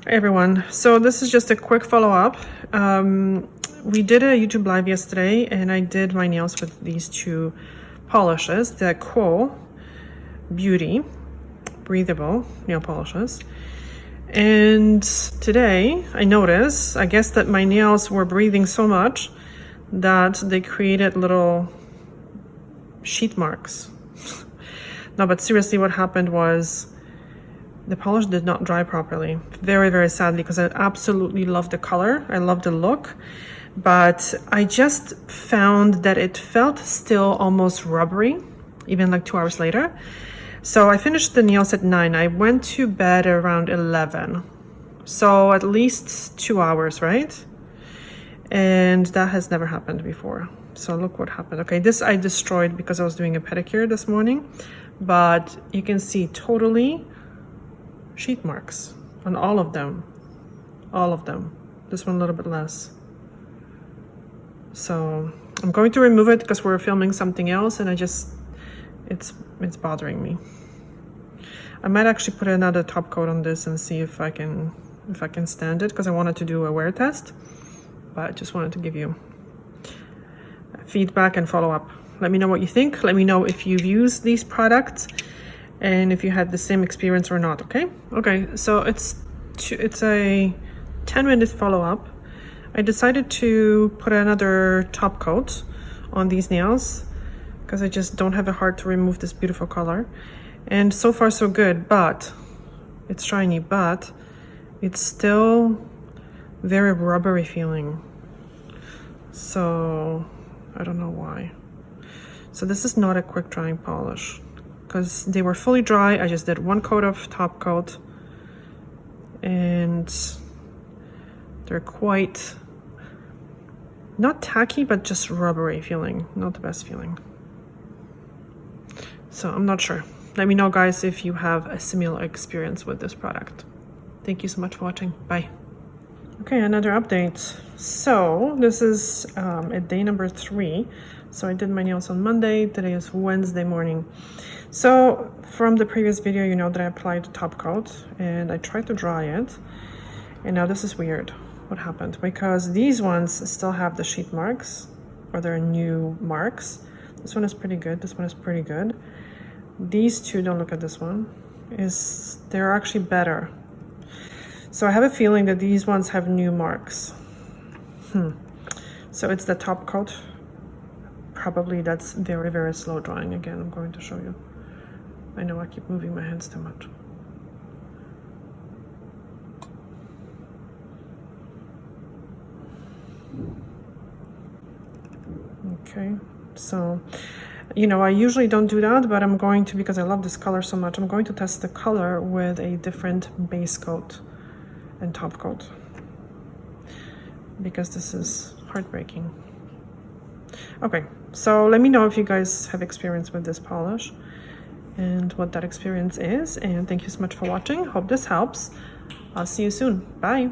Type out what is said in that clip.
Hi everyone, so this is just a quick follow-up. We did a YouTube live yesterday and I did my nails with these two polishes, the Quo Beauty breathable nail polishes. And today I noticed, I guess that my nails were breathing so much that they created little sheet marks. No, but seriously, what happened was the polish did not dry properly. Very, very sadly, because I absolutely love the color. I love the look. But I just found that it felt still almost rubbery, even like 2 hours later. So I finished the nails at 9. I went to bed around 11. So at least 2 hours, right? And that has never happened before. So look what happened. Okay, this I destroyed because I was doing a pedicure this morning. But you can see totally sheet marks on all of them. This one a little bit less. So I'm going to remove it because we're filming something else and it's bothering me. I might actually put another top coat on this and see if I can stand it, because I wanted to do a wear test, but I just wanted to give you feedback and follow up. Let me know what you think. Let me know if you've used these products and if you had the same experience or not. Okay, so it's a 10-minute follow-up. I decided to put another top coat on these nails because I just don't have a heart to remove this beautiful color. And so far so good, but it's shiny, but it's still very rubbery feeling. So I don't know why. So this is not a quick drying polish, because they were fully dry. I just did one coat of top coat and they're quite, not tacky, but just rubbery feeling, not the best feeling. So I'm not sure. Let me know, guys, if you have a similar experience with this product. Thank you so much for watching. Bye. Okay, another update. So this is at day number 3. So I did my nails on Monday. Today is Wednesday morning. So from the previous video, you know that I applied the top coat and I tried to dry it. And now this is weird. What happened? Because these ones still have the sheet marks, or they're new marks. This one is pretty good. This one is pretty good. These two, don't look at this one, they're actually better. So I have a feeling that these ones have new marks. So it's the top coat. Probably that's very, very slow drying. Again, I'm going to show you. I know I keep moving my hands too much. Okay, so, you know, I usually don't do that, but I'm going to, because I love this color so much, I'm going to test the color with a different base coat and top coat, because this is heartbreaking. Okay, so let me know if you guys have experience with this polish and what that experience is, and thank you so much for watching. Hope this helps. I'll see you soon. Bye.